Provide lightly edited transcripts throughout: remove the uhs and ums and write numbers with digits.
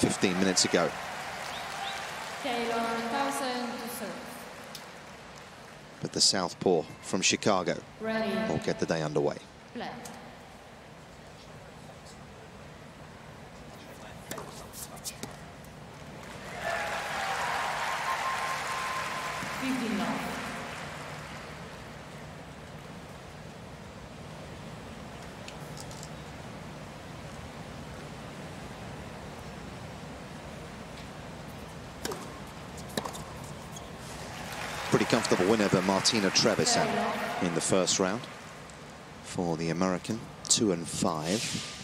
15 minutes ago. Taylor Townsend to serve. But the southpaw from Chicago will get the day underway. Play. Pretty comfortable win over Martina Trevisan in the first round for the American, 2-5.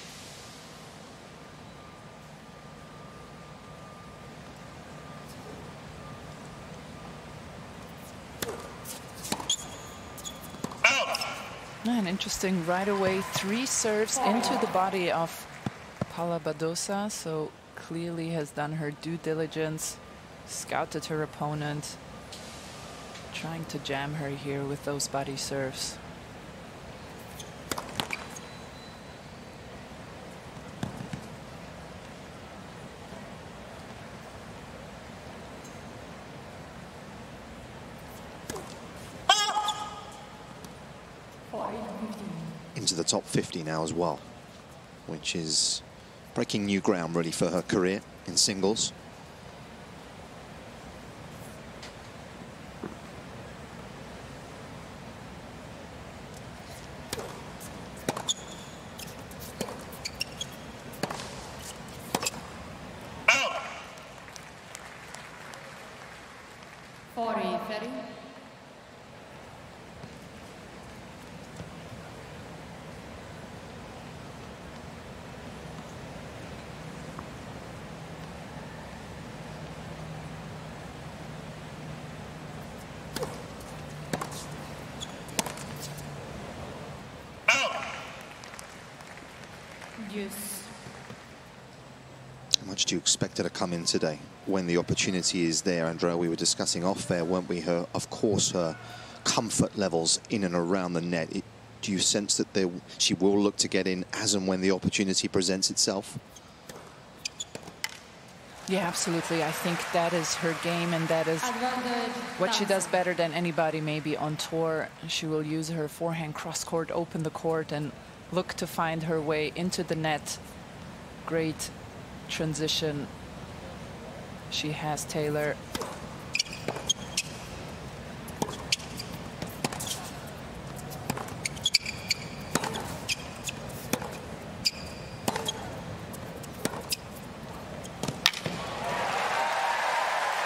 And interesting, right away, 3 serves into the body of Paula Badosa, so clearly has done her due diligence, scouted her opponent, trying to jam her here with those body serves. Into the top 50 now as well, which is breaking new ground really for her career in singles. How much do you expect her to come in today when the opportunity is there? Andrea, we were discussing off there, weren't we? Of course, her comfort levels in and around the net. Do you sense that she will look to get in as and when the opportunity presents itself? Yeah, absolutely. I think that is her game, and that is what she does better than anybody maybe on tour. She will use her forehand cross-court, open the court, and look to find her way into the net. Great transition she has, Taylor.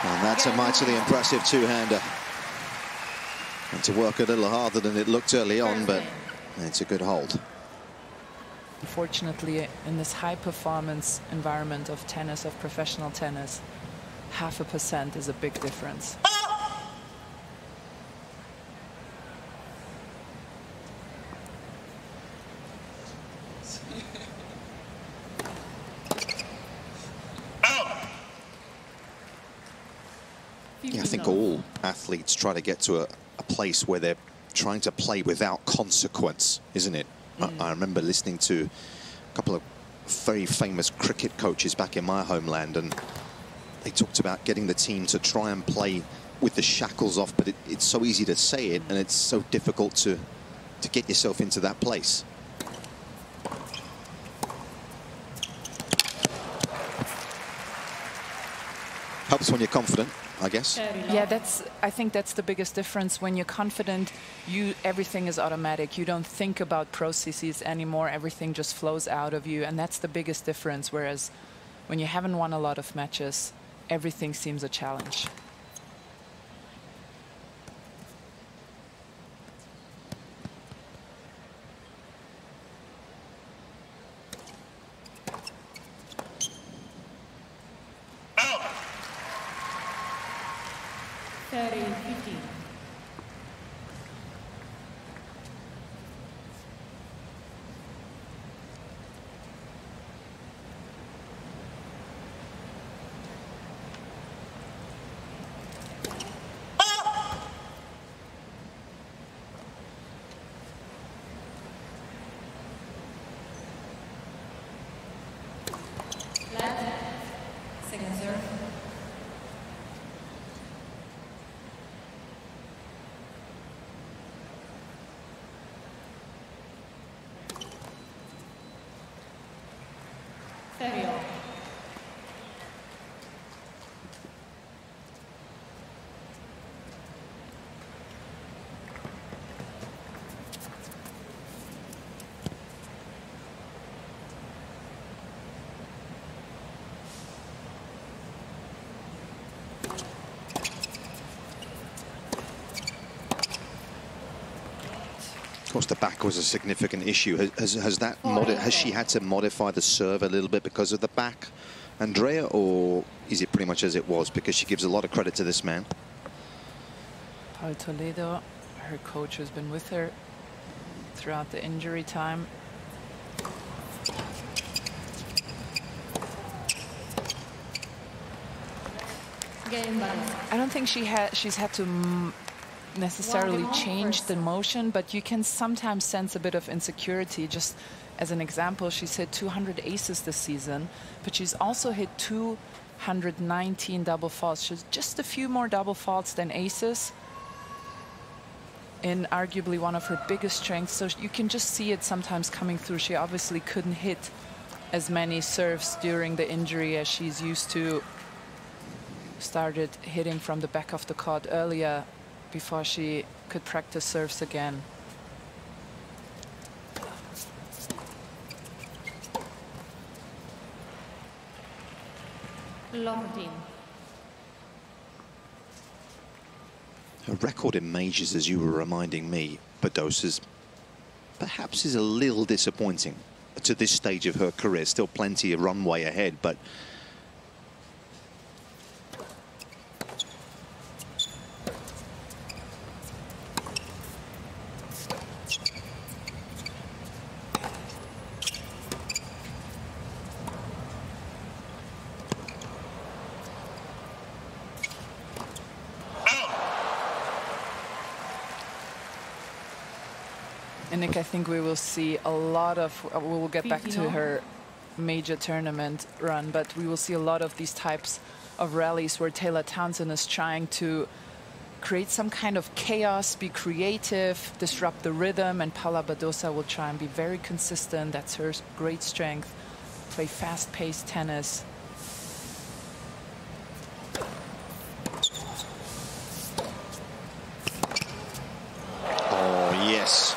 And that's a mightily impressive two-hander. And to work a little harder than it looked early on, but it's a good hold. Unfortunately, in this high-performance environment of tennis, of professional tennis, 0.5% is a big difference. Yeah, I think all athletes try to get to a place where they're trying to play without consequence, isn't it? I remember listening to a couple of very famous cricket coaches back in my homeland, and they talked about getting the team to try and play with the shackles off, but it's so easy to say it, and it's so difficult to get yourself into that place. Helps when you're confident, I guess. Yeah, I think that's the biggest difference. When you're confident, everything is automatic. You don't think about processes anymore. Everything just flows out of you, and that's the biggest difference. Whereas when you haven't won a lot of matches, everything seems a challenge. Of course, the back was a significant issue. Has she had to modify the serve a little bit because of the back, Andrea, or is it pretty much as it was? Because she gives a lot of credit to this man. Paula Toledo, her coach, has been with her throughout the injury time. I don't think she's had to necessarily change the motion, but you can sometimes sense a bit of insecurity. Just as an example, she's hit 200 aces this season, but she's also hit 219 double faults. She's just a few more double faults than aces in arguably one of her biggest strengths. So you can just see it sometimes coming through. She obviously couldn't hit as many serves during the injury as she's used to. Started hitting from the back of the court earlier before she could practice serves again. Her record in majors, as you were reminding me, Badosa's, perhaps is a little disappointing to this stage of her career. Still plenty of runway ahead, but Nick, I think we will see a lot of, we will get back to her major tournament run, but we will see a lot of these types of rallies where Taylor Townsend is trying to create some kind of chaos, be creative, disrupt the rhythm, and Paula Badosa will try and be very consistent. That's her great strength. Play fast-paced tennis. oh, yes.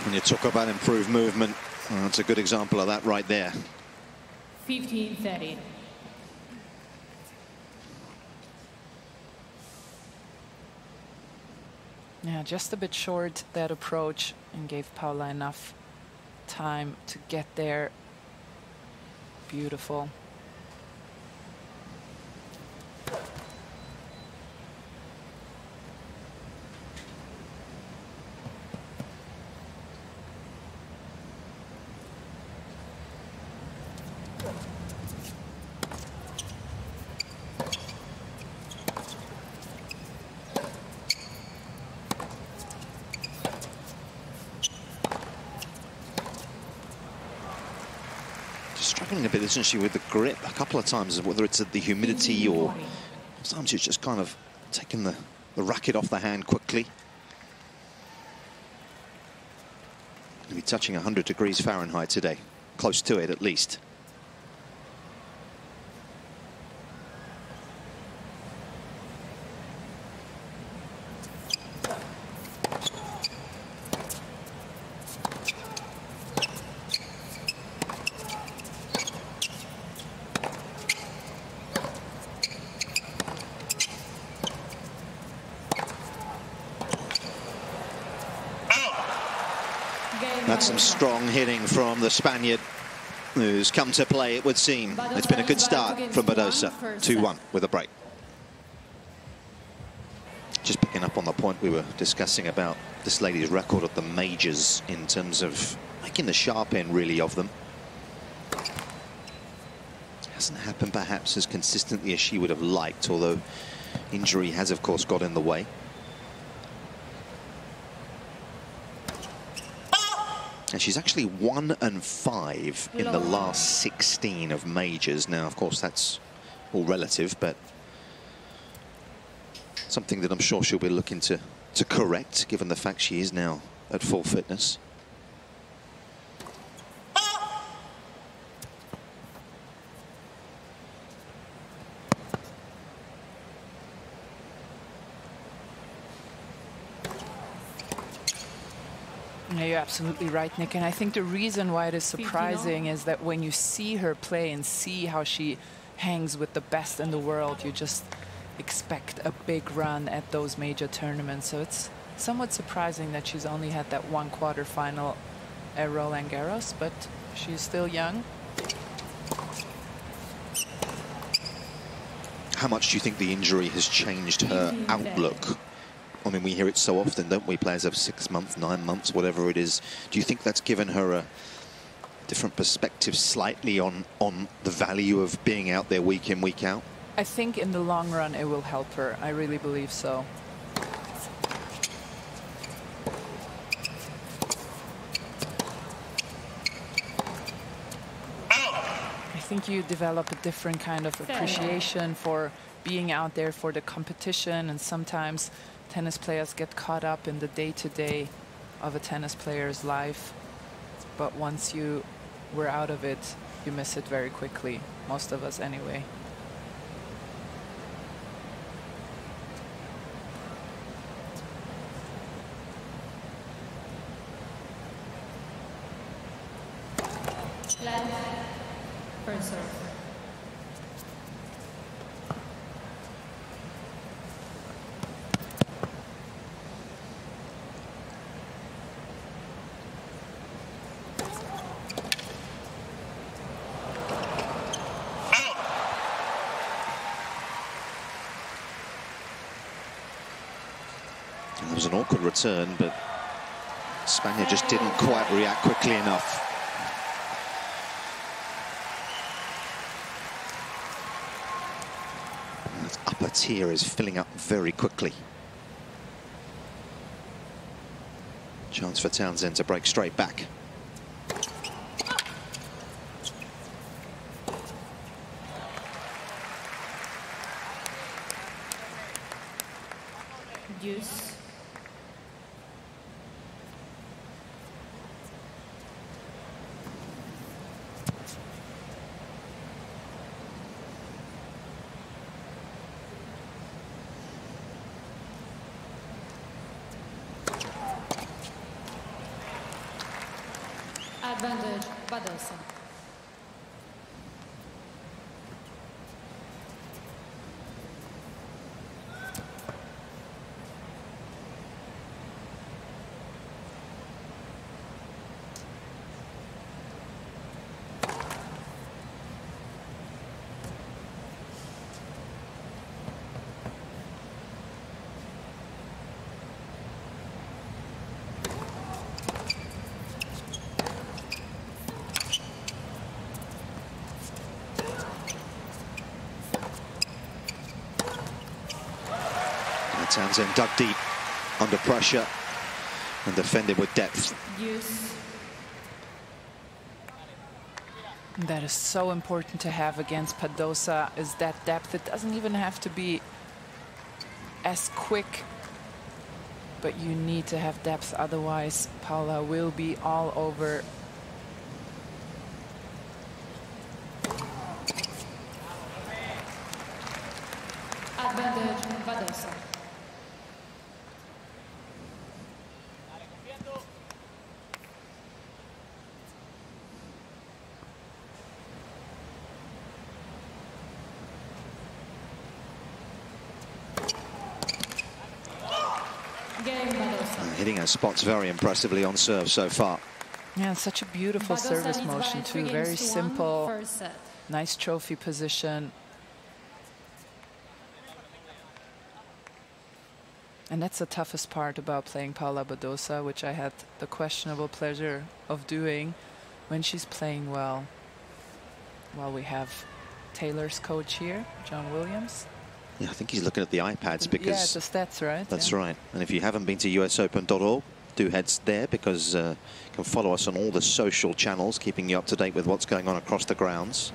When you talk about improved movement, that's a good example of that right there. 15-30. Yeah, just a bit short, that approach, and gave Paula enough time to get there. Beautiful. Struggling a bit, isn't she, with the grip a couple of times, whether it's the humidity or sometimes she's just kind of taking the racket off the hand quickly. Going to be touching 100 degrees Fahrenheit today, close to it at least. That's some strong hitting from the Spaniard, who's come to play, it would seem. It's been a good start from Badosa. 2-1 with a break. Just picking up on the point we were discussing about this lady's record at the majors in terms of making the sharp end really of them. Hasn't happened perhaps as consistently as she would have liked, although injury has of course got in the way. And she's actually 1-5 in the last 16 of majors. Now, of course, that's all relative, but something that I'm sure she'll be looking to correct, given the fact she is now at full fitness. Yeah, you're absolutely right, Nick. And I think the reason why it is surprising is that when you see her play and see how she hangs with the best in the world, you just expect a big run at those major tournaments. So it's Somewhat surprising that she's only had that one quarterfinal at Roland Garros, but she's still young. How much do you think the injury has changed her outlook? I mean, we hear it so often, don't we? Players have 6 months, 9 months, whatever it is. Do you think that's given her a different perspective slightly on the value of being out there week in, week out? I think in the long run it will help her. I really believe so. I think you develop a different kind of appreciation for being out there for the competition, and sometimes tennis players get caught up in the day-to-day of a tennis player's life. But once you were out of it, you miss it very quickly. Most of us anyway. First serve. It was an awkward return, but Spaniard just didn't quite react quickly enough. That upper tier is filling up very quickly. Chance for Townsend to break straight back. Deuce. Advantage, Badosa. Townsend dug deep under pressure and defended with depth. Use. That is so important to have against Badosa, is that depth. It doesn't even have to be as quick, but you need to have depth, otherwise Paula will be all over. Advantage, Badosa. Hitting her spots very impressively on serve so far. Yeah, such a beautiful Badosa service motion too. Very simple, nice trophy position. And that's the toughest part about playing Paula Badosa, which I had the questionable pleasure of doing when she's playing well. Well, we have Taylor's coach here, John Williams. Yeah, I think he's looking at the iPads because... Yeah, the stats, right? That's yeah. right. And if you haven't been to usopen.org, do head there, because you can follow us on all the social channels, keeping you up to date with what's going on across the grounds.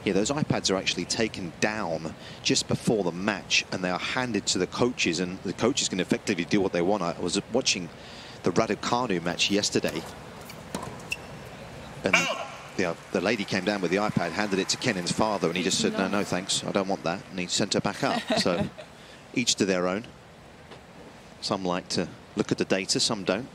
Yeah, those iPads are actually taken down just before the match, and they are handed to the coaches, and the coaches can effectively do what they want. I was watching the Raducanu match yesterday, and the lady came down with the iPad, handed it to Kenin's father, and he just said, no, thanks, I don't want that. And he sent her back up. So each to their own. Some like to look at the data, some don't.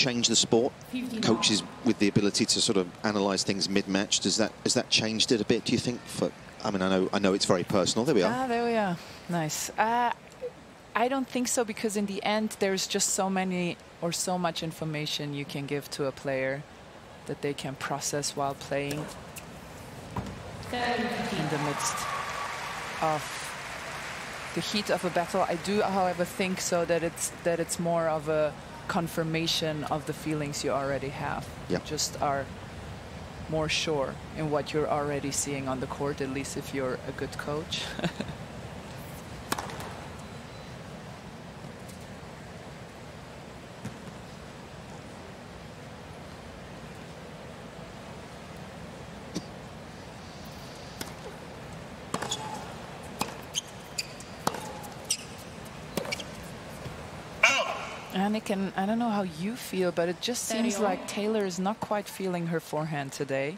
change the sport? Coaches with the ability to sort of analyze things mid-match, has that changed it a bit, do you think? I mean, I know it's very personal. There we are. Ah, there we are. Nice. I don't think so, because in the end there's just so many or so much information you can give to a player that they can process while playing in the midst of the heat of a battle. I do, however, think so that it's more of a confirmation of the feelings you already have. Yep. You just are more sure in what you're already seeing on the court, at least if you're a good coach. And I don't know how you feel, but it just seems like Taylor is not quite feeling her forehand today.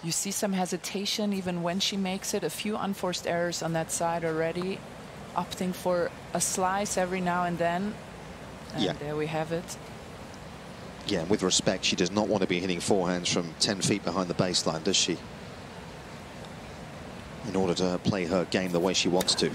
You see some hesitation even when she makes it. A few unforced errors on that side already. Opting for a slice every now and then. And yeah, there we have it. Yeah, with respect, she does not want to be hitting forehands from 10 feet behind the baseline, does she? In order to play her game the way she wants to.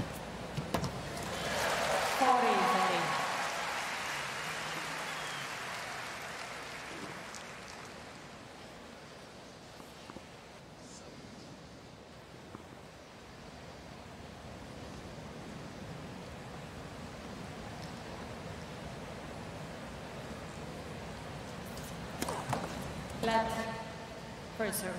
First serve.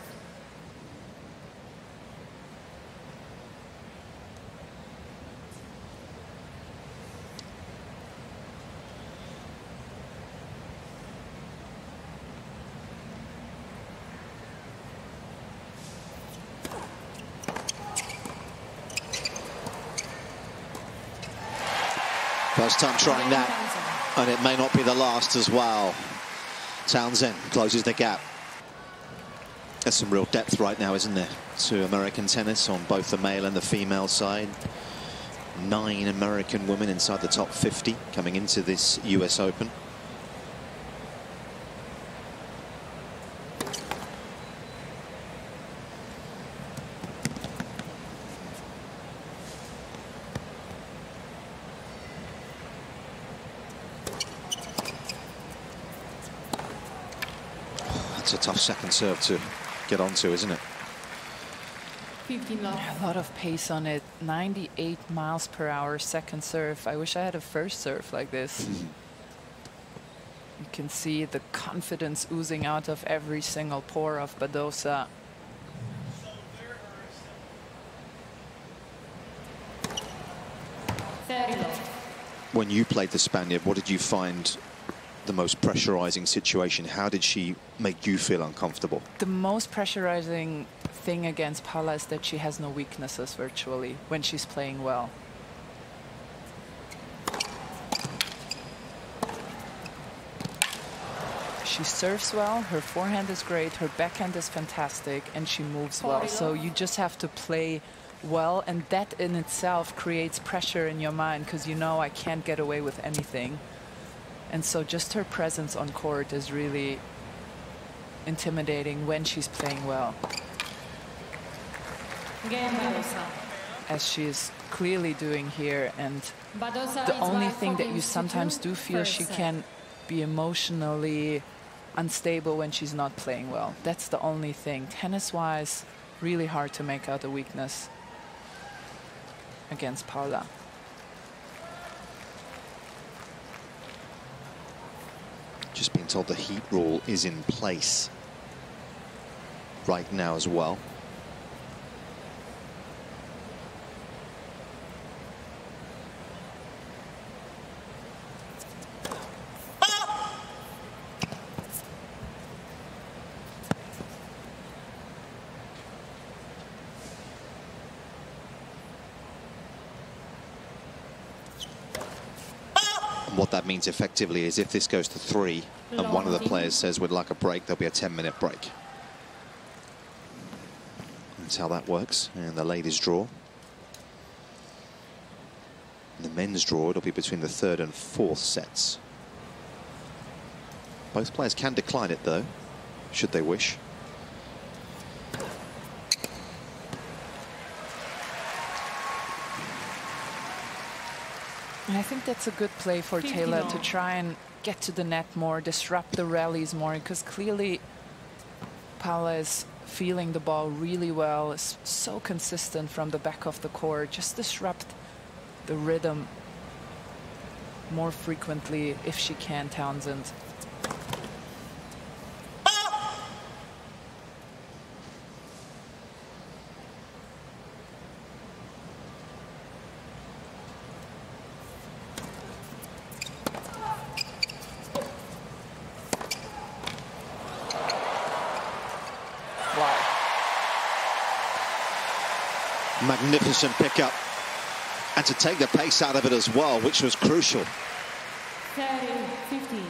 First time trying that, and it may not be the last as well. Townsend closes the gap. There's some real depth right now, isn't there, to American tennis on both the male and the female side. 9 American women inside the top 50 coming into this US Open. That's a tough second serve to get onto, isn't it? 15 love. A lot of pace on it. 98 miles per hour second serve. I wish I had a first serve like this. You can see the confidence oozing out of every single pore of Badosa. When you played the Spaniard, what did you find the most pressurizing situation? How did she make you feel uncomfortable? The most pressurizing thing against Paula is that she has no weaknesses virtually when she's playing well. She serves well, her forehand is great, her backhand is fantastic, and she moves well. So you just have to play well, and that in itself creates pressure in your mind, because you know I can't get away with anything. And so just her presence on court is really intimidating when she's playing well. As she is clearly doing here. And the only thing that you sometimes do feel, she can be emotionally unstable when she's not playing well. That's the only thing. Tennis-wise, really hard to make out a weakness against Paula. Just being told the heat rule is in place right now as well. What that means effectively is if this goes to 3 and one of the players says we'd like a break, there'll be a 10-minute break. That's how that works. And the ladies draw. In the men's draw, it'll be between the 3rd and 4th sets. Both players can decline it, though, should they wish. And I think that's a good play for Taylor to try and get to the net more, disrupt the rallies more, because clearly Paula is feeling the ball really well, is so consistent from the back of the court. Just disrupt the rhythm more frequently if she can, Townsend. Magnificent pickup, and to take the pace out of it as well, which was crucial. 30-15.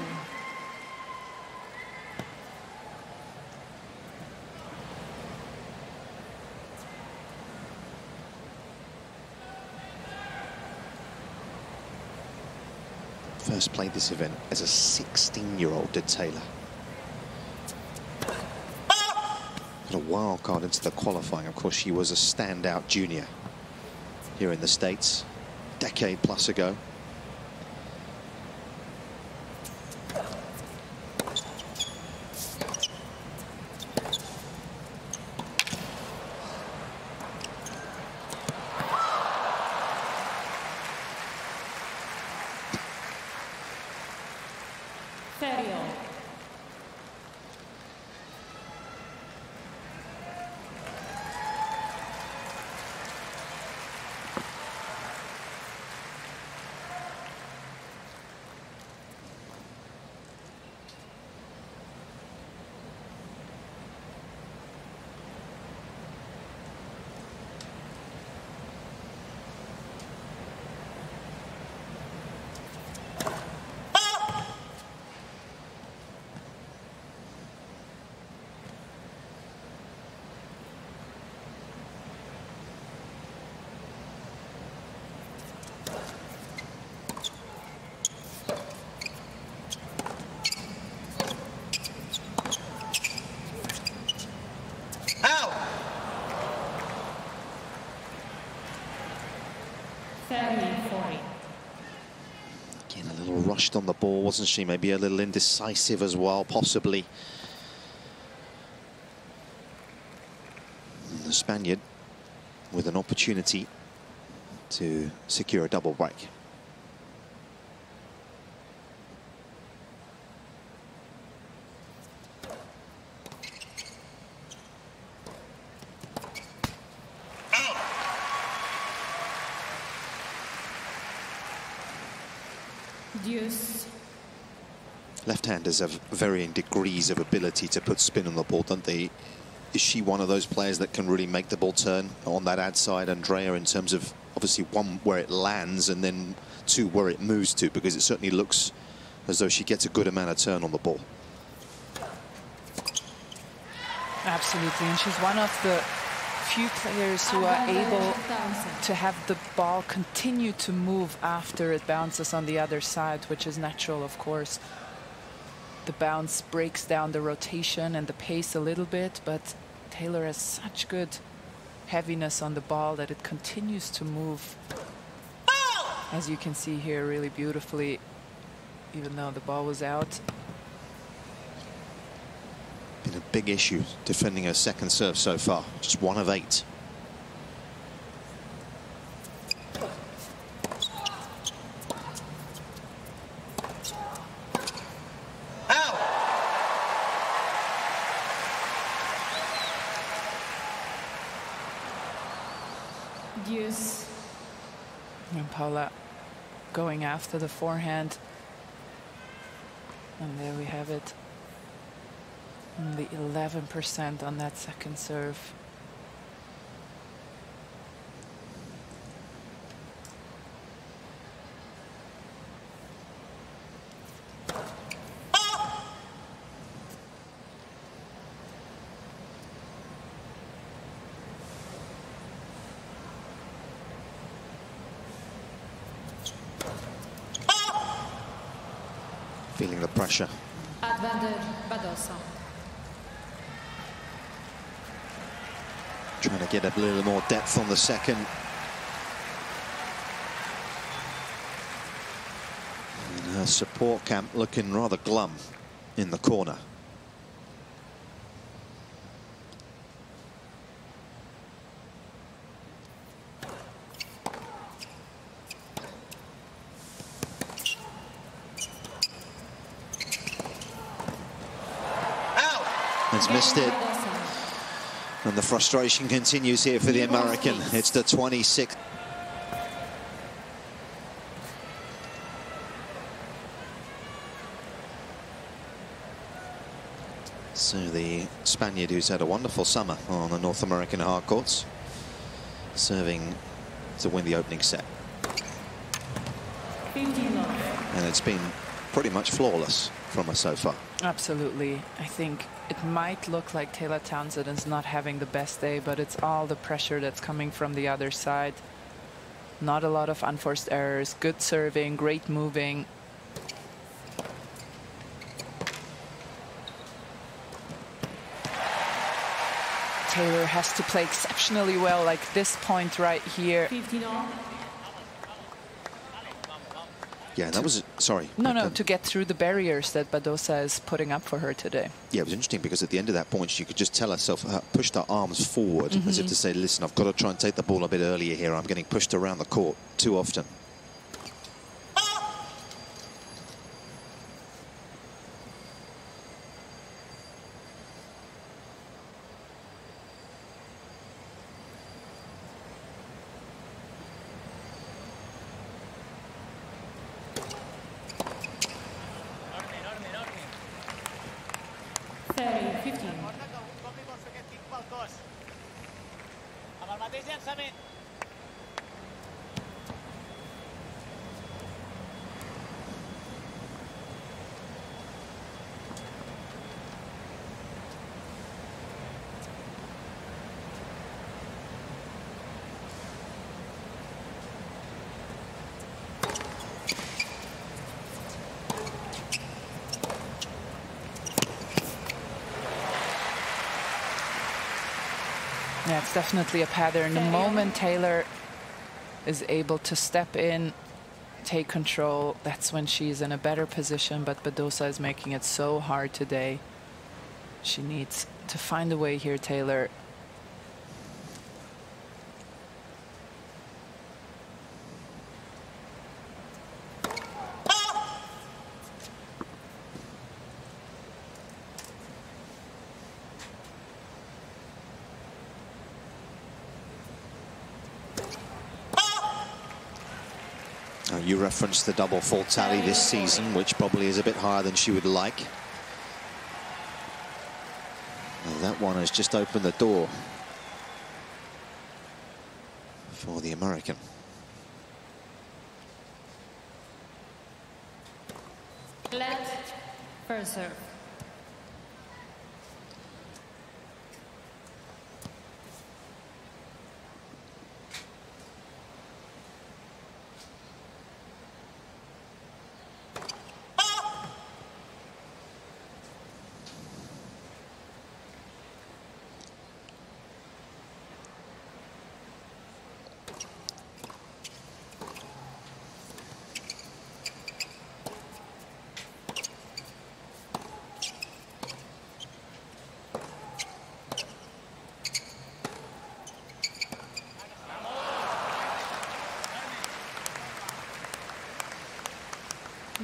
First played this event as a 16-year-old, did Taylor. A wild card into the qualifying. Of course, she was a standout junior here in the States, a decade plus ago. Again, a little rushed on the ball, wasn't she? Maybe a little indecisive as well, possibly. And the Spaniard with an opportunity to secure a double break. Left-handers have varying degrees of ability to put spin on the ball, don't they? Is she one of those players that can really make the ball turn on that ad side, Andrea, in terms of obviously one where it lands and then two where it moves to, because it certainly looks as though she gets a good amount of turn on the ball. Absolutely, and she's one of the few players who are able to have the ball continue to move after it bounces on the other side, which is natural, of course. The bounce breaks down the rotation and the pace a little bit, but Taylor has such good heaviness on the ball that it continues to move, as you can see here, really beautifully, even though the ball was out. Been a big issue defending her second serve so far, just 1 of 8. And Paula going after the forehand. And there we have it. Only 11% on that second serve. Feeling the pressure. Advantage, Badosa. Trying to get a little more depth on the second. And her support camp looking rather glum in the corner. Has missed it. And the frustration continues here for the American. It's the 26th. So the Spaniard, who's had a wonderful summer on the North American hard courts, serving to win the opening set. And it's been pretty much flawless from her so far. Absolutely. I think it might look like Taylor Townsend is not having the best day, but it's all the pressure that's coming from the other side. Not a lot of unforced errors, good serving, great moving. Taylor has to play exceptionally well, like this point right here. 15 all. Yeah, that was, sorry. No, to get through the barriers that Badosa is putting up for her today. Yeah, it was interesting because at the end of that point, she could just tell herself, pushed her arms forward as if to say, listen, I've got to try and take the ball a bit earlier here. I'm getting pushed around the court too often. Yeah, it's definitely a pattern. The moment Taylor is able to step in, take control, that's when she's in a better position. But Badosa is making it so hard today. She needs to find a way here, Taylor. You referenced the double fault tally this season, which probably is a bit higher than she would like. Well, that one has just opened the door for the American. Let first serve.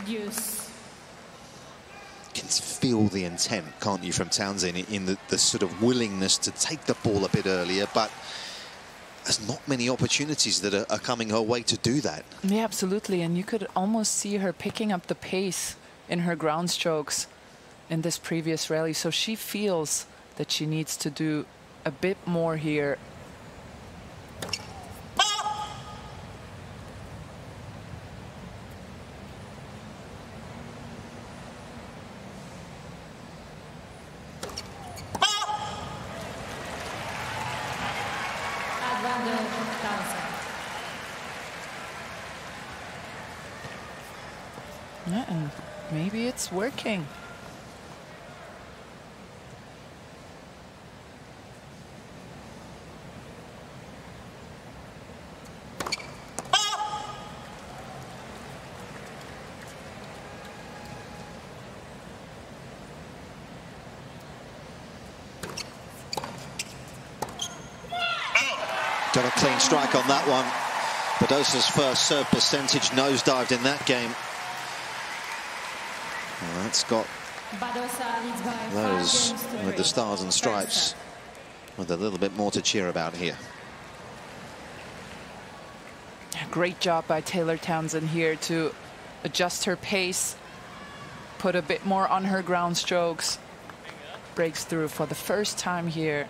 Use. You can feel the intent, can't you, from Townsend in the sort of willingness to take the ball a bit earlier, but there's not many opportunities that are coming her way to do that. Yeah, absolutely. And you could almost see her picking up the pace in her ground strokes in this previous rally. So she feels that she needs to do a bit more here. Yeah, and maybe it's working. Got a clean strike on that one. Badosa's first serve percentage nosedived in that game. Well, that's got those with the stars and stripes with a little bit more to cheer about here. Great job by Taylor Townsend here to adjust her pace, put a bit more on her ground strokes. Breaks through for the first time here.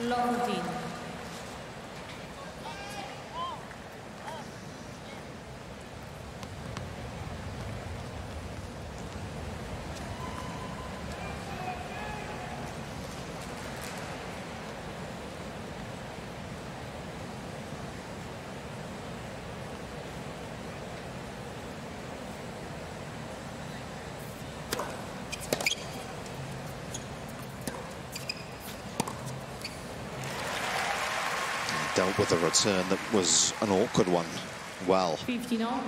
Loading. Dealt with a return that was an awkward one. Well, 15 all.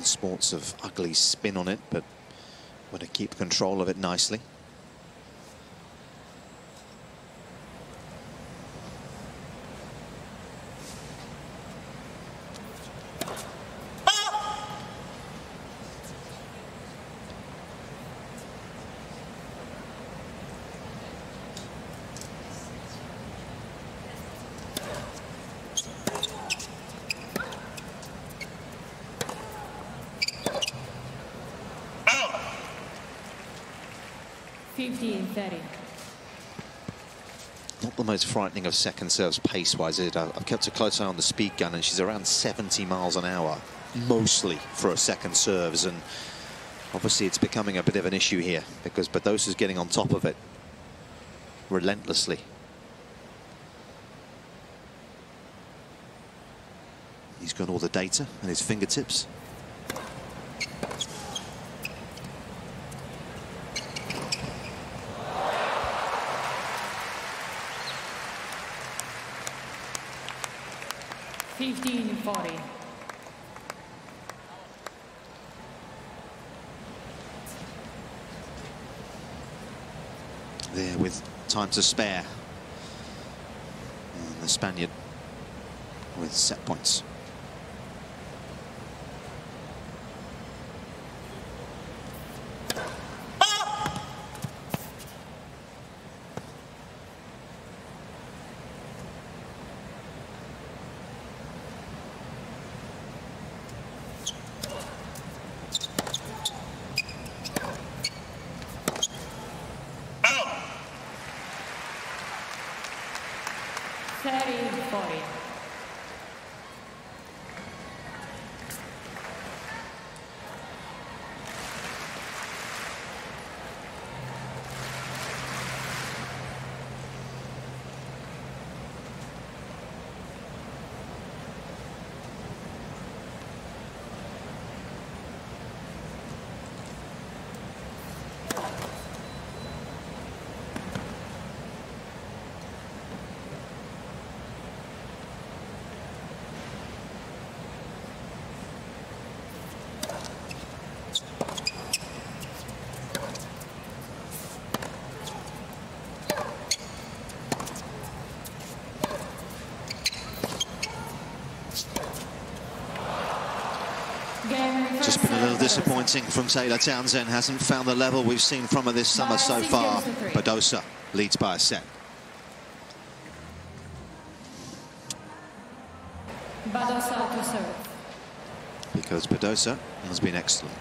Sports of ugly spin on it, but want to keep control of it nicely. Not the most frightening of second serves pace-wise. I've kept a close eye on the speed gun, and she's around 70 miles an hour, mostly for a second serves. And obviously it's becoming a bit of an issue here because Badosa's getting on top of it relentlessly. He's got all the data at his fingertips. There with time to spare. And the Spaniard with set points. Just been a little disappointing from Taylor Townsend. Hasn't found the level we've seen from her this summer so far. Badosa leads by a set. Badosa to serve. Because Badosa has been excellent.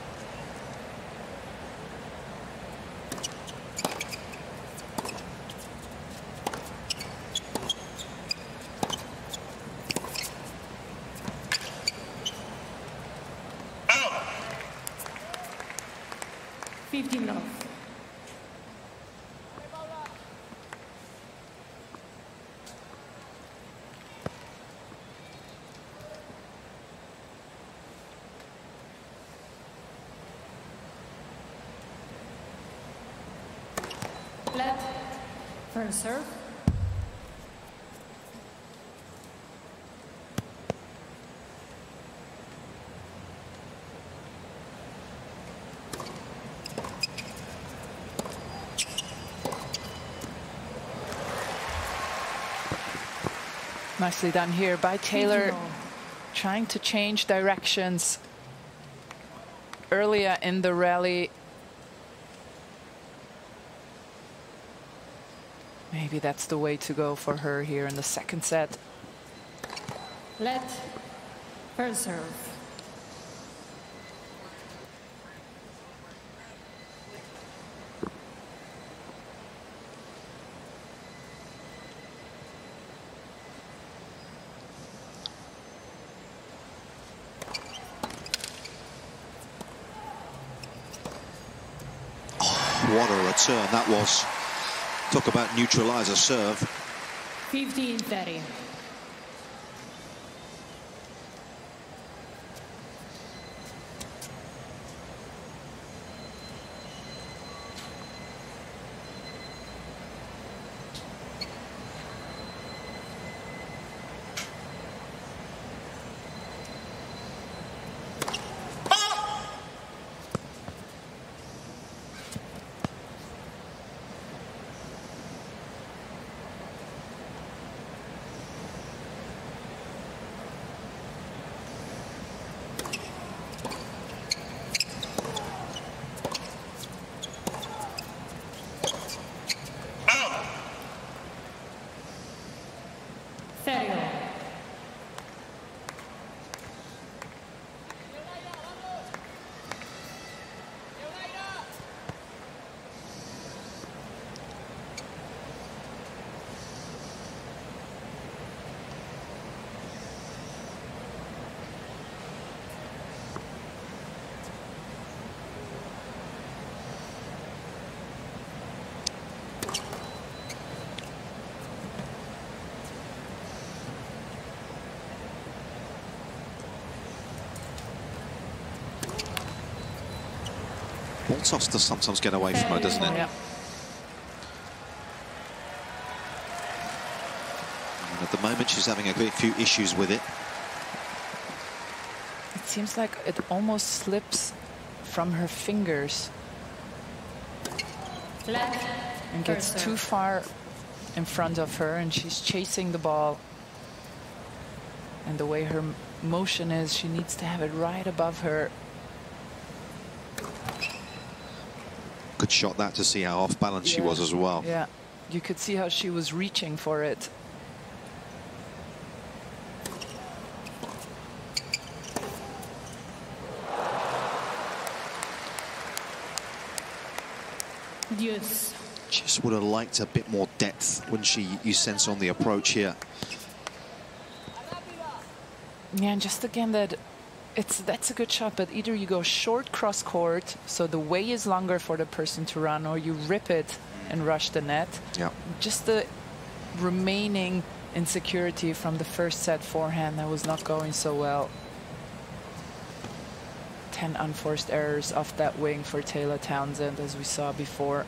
Flat. First serve. Nicely done here by Taylor, trying to change directions earlier in the rally. Maybe that's the way to go for her here in the second set. Let. First serve. What a return that was. Talk about neutralizer serve. 15-30. Ball toss does sometimes get away from her, doesn't it? Yeah. And at the moment, she's having a few issues with it. It seems like it almost slips from her fingers and gets too far in front of her, and she's chasing the ball. And the way her motion is, she needs to have it right above her. Good shot that to see how off balance she was as well. Yeah, you could see how she was reaching for it. Yes. Just would have liked a bit more depth, wouldn't she? You sense on the approach here. Yeah, and just again that's a good shot, but either you go short cross court, so the way is longer for the person to run, or you rip it and rush the net. Yeah. Just the remaining insecurity from the first set forehand that was not going so well. 10 unforced errors off that wing for Taylor Townsend, as we saw before.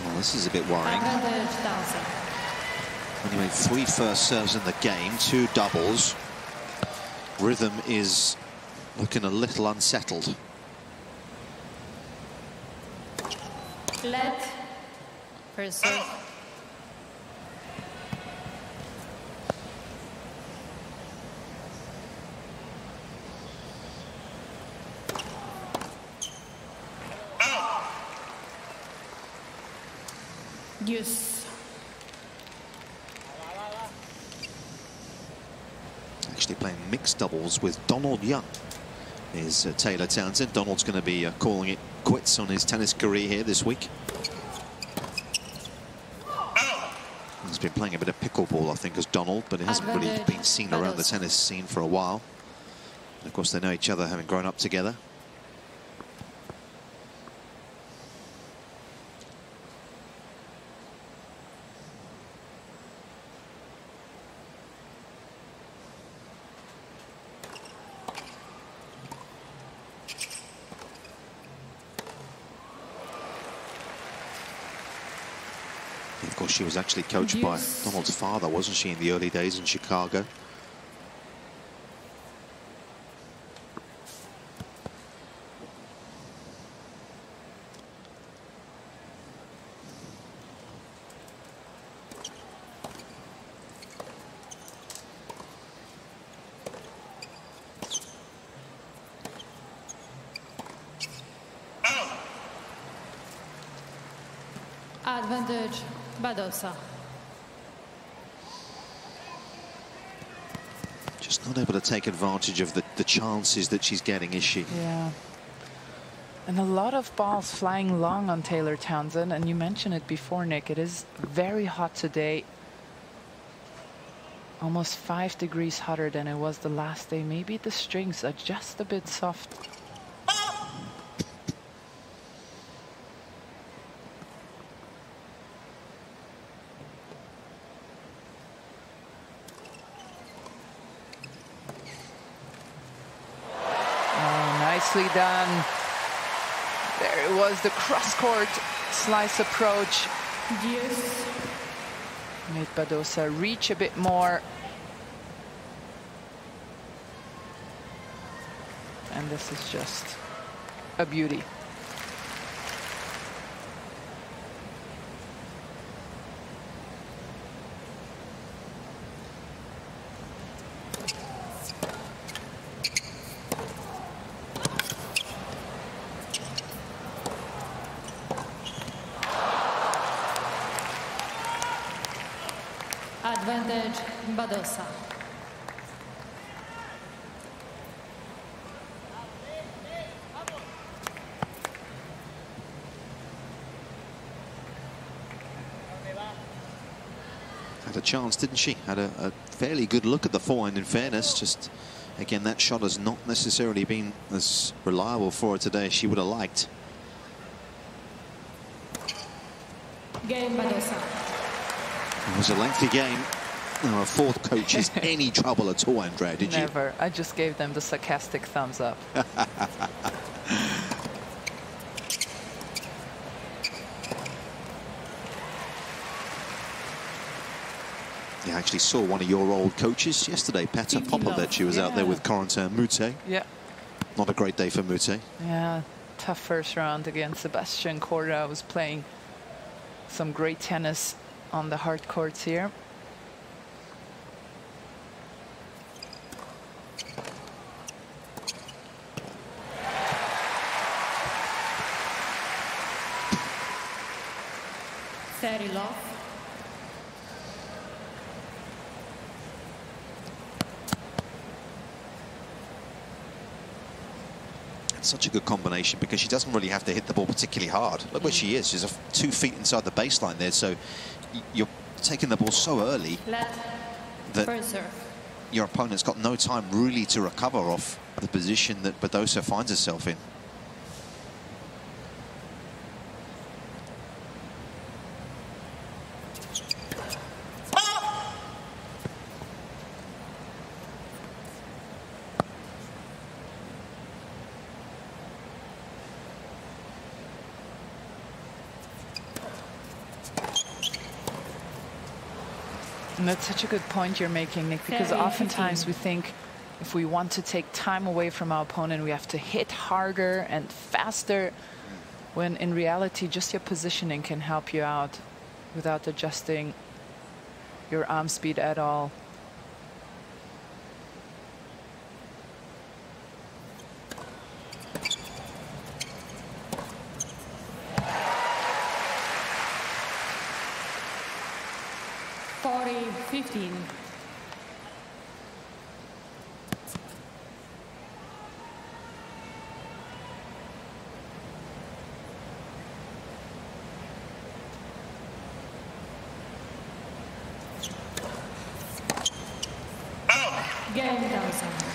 Well, this is a bit worrying. When you made 3 first serves in the game, 2 doubles. Rhythm is looking a little unsettled. Let. First serve. Yes. Actually playing mixed doubles with Donald Young is Taylor Townsend. Donald's going to be calling it quits on his tennis career here this week. He's been playing a bit of pickleball, I think, as Donald, but it hasn't really been seen around the tennis scene for a while. And of course, they know each other, having grown up together. Of course, she was actually coached by Donald's father, wasn't she, in the early days in Chicago? Advantage, Badosa. Just not able to take advantage of the chances that she's getting, is she? Yeah. And a lot of balls flying long on Taylor Townsend. And you mentioned it before, Nick. It is very hot today. Almost 5 degrees hotter than it was the last day. Maybe the strings are just a bit soft. Nicely done. There it was, the cross-court slice approach. Yes. Made Badosa reach a bit more. And this is just a beauty. Advantage, Badosa. Had a chance, didn't she? Had a fairly good look at the forehand, in fairness. Just, again, that shot has not necessarily been as reliable for her today as she would have liked. Game, Badosa. It was a lengthy game. No, a fourth coach is any trouble at all, Andrea, did you? Never. I just gave them the sarcastic thumbs up. Yeah, I actually saw one of your old coaches yesterday, Petar Popovic. She was out there with Corentin Moutet. Yeah. Not a great day for Moutet. Yeah, tough first round against Sebastian Korda. Was playing some great tennis on the hard courts here. Very low. It's such a good combination because she doesn't really have to hit the ball particularly hard. Look where she is. She's 2 feet inside the baseline there. So you're taking the ball so early that your opponent's got no time really to recover off the position that Badosa finds herself in. And that's such a good point you're making, Nick, because oftentimes we think if we want to take time away from our opponent, we have to hit harder and faster, when in reality, just your positioning can help you out without adjusting your arm speed at all.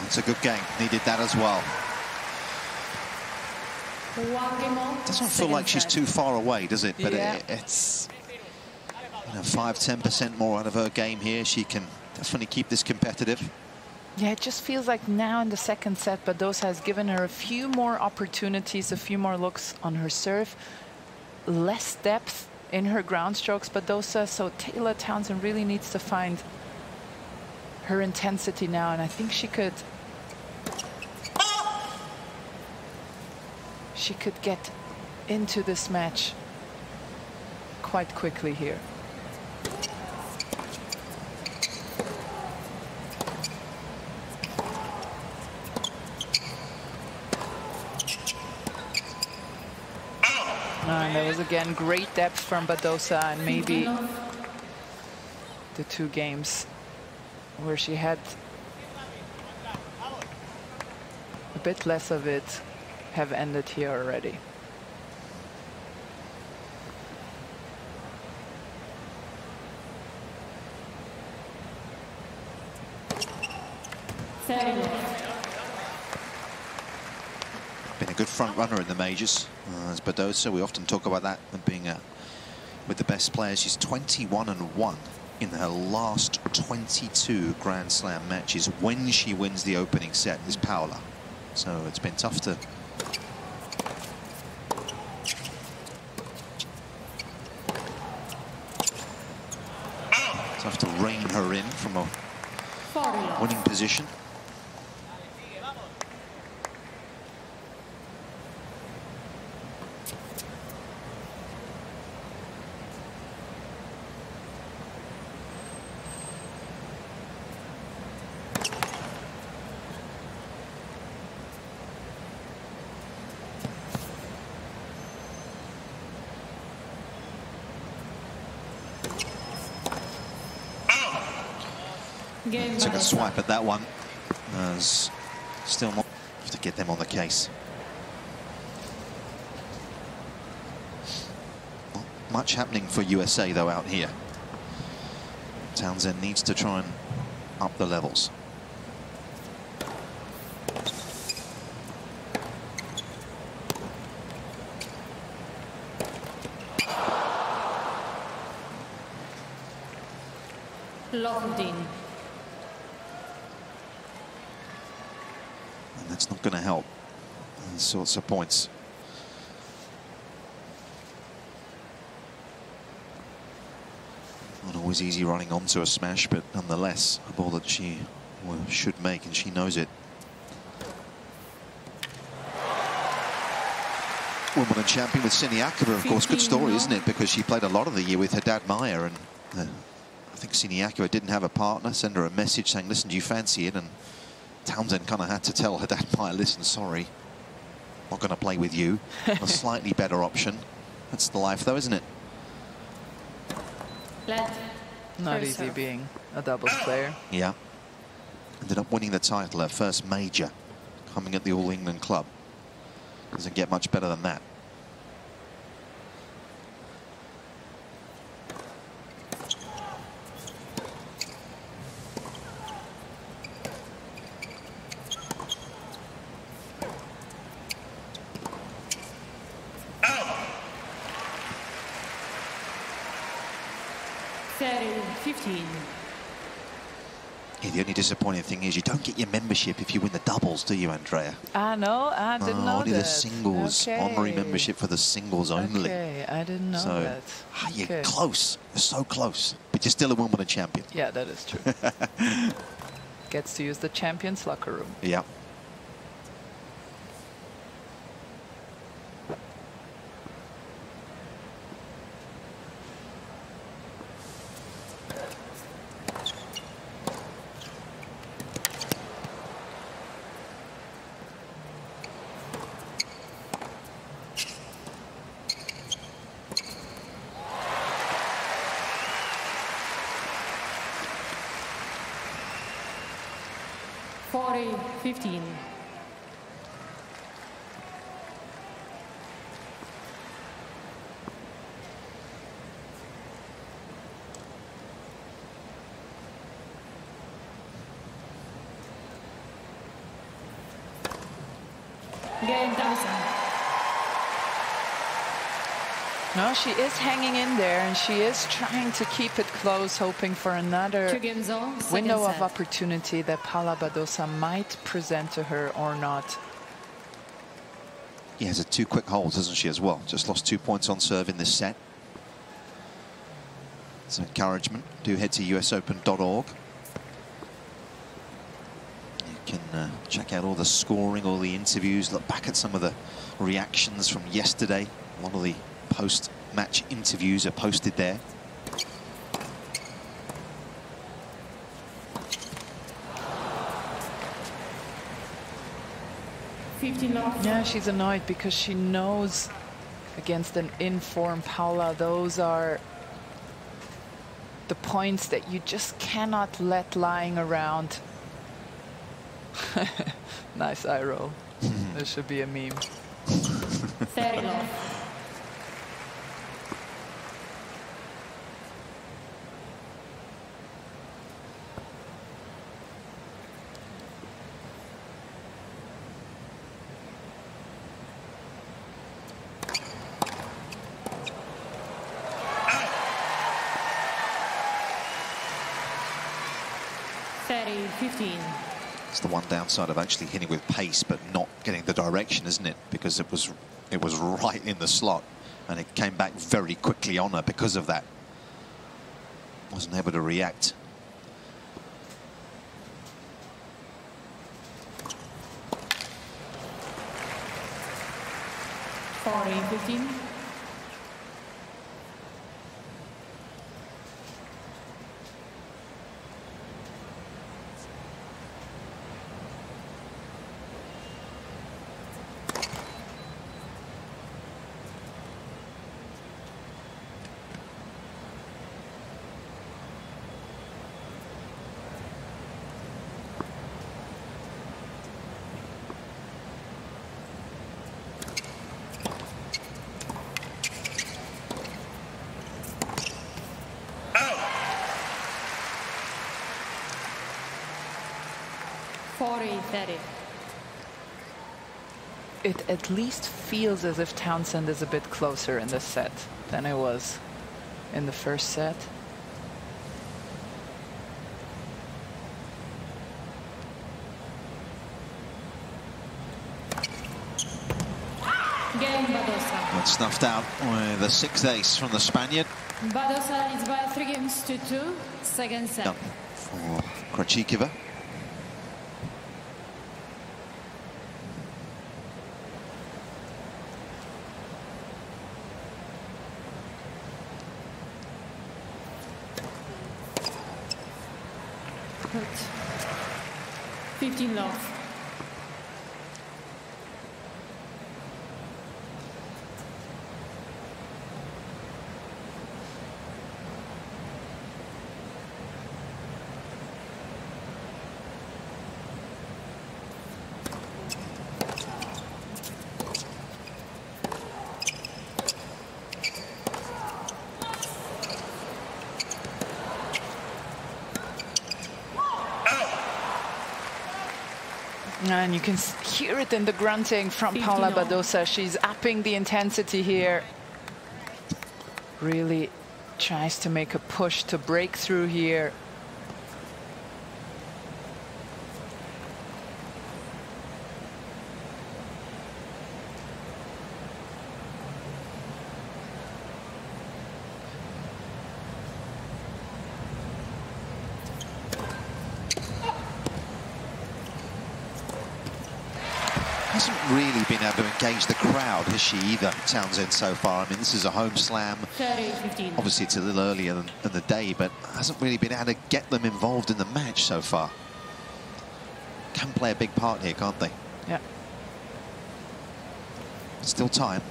It's a good game. Needed that as well. Doesn't feel like she's too far away, does it? But it's 5–10% more out of her game here. She can definitely keep this competitive. Yeah, it just feels like now in the second set, Badosa has given her a few more opportunities, a few more looks on her serve, less depth, in her ground strokes, Badosa. So Taylor Townsend really needs to find her intensity now, and I think she could get into this match quite quickly here. And there was again great depth from Badosa, and maybe the 2 games where she had a bit less of it have ended here already. Been a good front runner in the majors. As Badosa, we often talk about that when being with the best players. She's 21-1 in her last 22 Grand Slam matches when she wins the opening set is Paula. So it's been tough to rein her in from a winning position. Took a swipe at that one. There's still more to get them on the case. Not much happening for USA though out here. Townsend needs to try and up the levels. Locked-in. That's not going to help these sorts of points. Not always easy running onto a smash, but nonetheless a ball that she should make, and she knows it. Wimbledon champion with Siniakova, of course. Good story, isn't it? Because she played a lot of the year with her dad Maya, and I think Siniakova didn't have a partner. Send her a message saying, listen, do you fancy it? And Townsend kind of had to tell her dad Maya, listen, sorry, not going to play with you. A slightly better option. That's the life though, isn't it? Not easy being a doubles player. Yeah. Ended up winning the title, her first major, coming at the All England club. Doesn't get much better than that. Yeah, the only disappointing thing is you don't get your membership if you win the doubles, do you, Andrea? No, I didn't know only that. The singles, honorary membership for the singles only. Okay, I didn't know that. You're close, you're so close, but you're still a Wimbledon champion. Yeah, that is true. Gets to use the champions locker room. Yeah. No, she is hanging in there, and she is trying to keep it close, hoping for another window of opportunity that Paula Badosa might present to her or not. Yeah, has 2 quick holds, hasn't she, as well? Just lost 2 points on serve in this set. It's encouragement. Do head to usopen.org. You can check out all the scoring, all the interviews, look back at some of the reactions from yesterday. A lot of the post-match interviews are posted there. Yeah, she's annoyed because she knows against an in-form Paula, those are the points that you just cannot let lying around. Nice eye roll. This should be a meme. Very low. It's the one downside of actually hitting with pace but not getting the direction, isn't it? Because it was right in the slot and it came back very quickly on her because of that. Wasn't able to react. It at least feels as if Townsend is a bit closer in this set than it was in the first set. Game Badosa. And snuffed out with the sixth ace from the Spaniard. Badosa leads by 3-2, second set. Done for Krejcikova. Hurt. 15 love. And you can hear it in the grunting from Paula Badosa. She's upping the intensity here. Really tries to make a push to break through here. Hasn't really been able to engage the crowd, has she, either, Townsend, so far? I mean, this is a home slam. 30-15. Obviously, it's a little earlier than the day, but hasn't really been able to get them involved in the match so far. Can play a big part here, can't they? Yeah. Still time.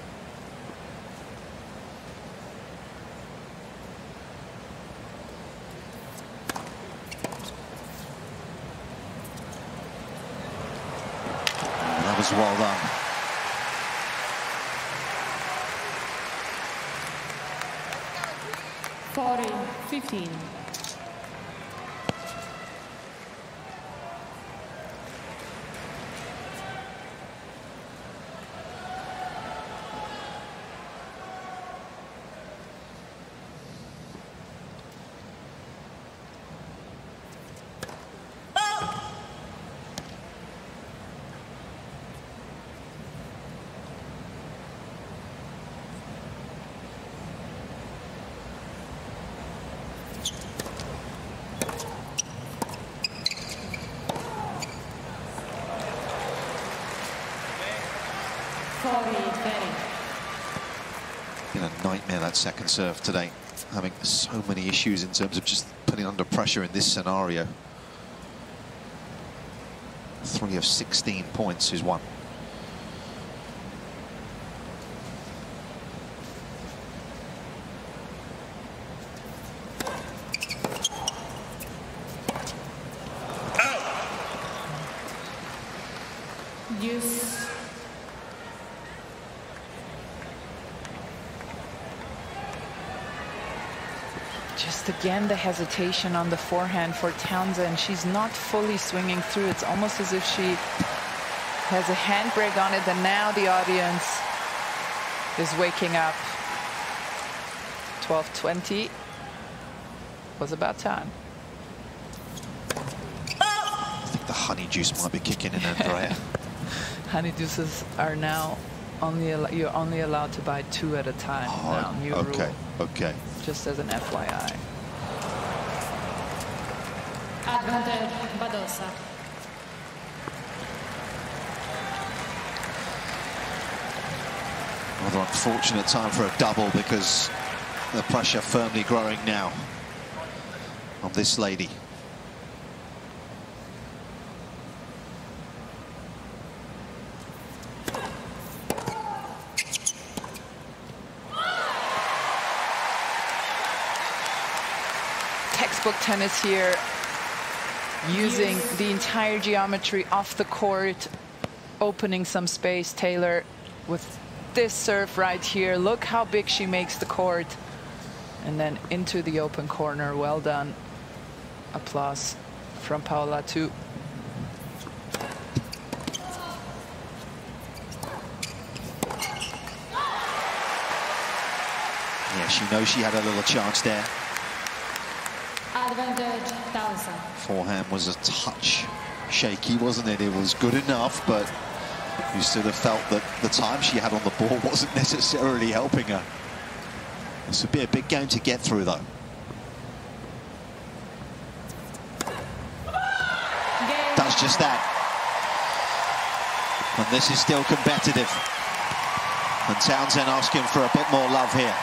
Was well done. (40-15). nightmare, that second serve today. Having so many issues in terms of just putting under pressure in this scenario. 3 of 16 points is won. Just again the hesitation on the forehand for Townsend. She's not fully swinging through. It's almost as if she has a handbrake on it, and now the audience is waking up. 12:20 was about time. I think the honey juice might be kicking in, Andrea. Honey juices are now you're only allowed to buy 2 at a time. Now, new rule. Okay. Just as an FYI. Advantage, Badosa. Rather unfortunate time for a double, because the pressure firmly growing now on this lady. Textbook tennis here, using the entire geometry off the court, opening some space. Taylor with this serve right here. Look how big she makes the court. And then into the open corner. Well done. Applause from Paula too. Yeah, she knows she had a little chance there. Advantage, Townsend. Forehand was a touch shaky, wasn't it? It was good enough, but you still have felt that the time she had on the ball wasn't necessarily helping her. This would be a big game to get through, though. Does just that. And this is still competitive. And Townsend asking for a bit more love here.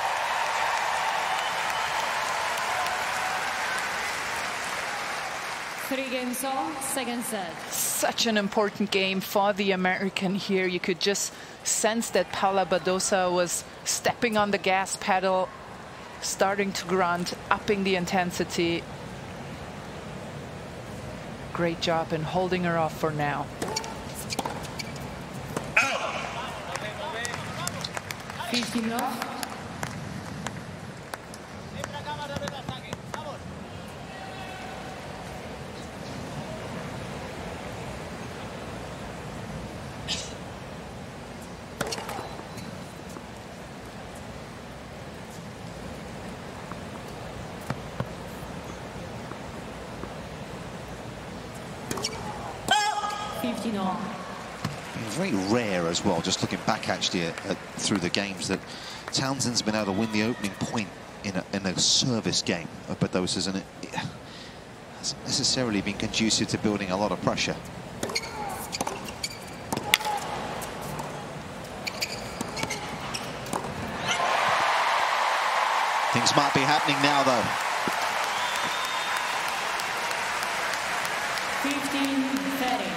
Three games on, second set. Such an important game for the American here. You could just sense that Paula Badosa was stepping on the gas pedal, starting to grunt, upping the intensity. Great job in holding her off for now. 15 off. Very rare as well, just looking back actually through the games, that Townsend's been able to win the opening point in a service game of Badosa's, and it hasn't necessarily been conducive to building a lot of pressure. Things might be happening now, though. 15-30.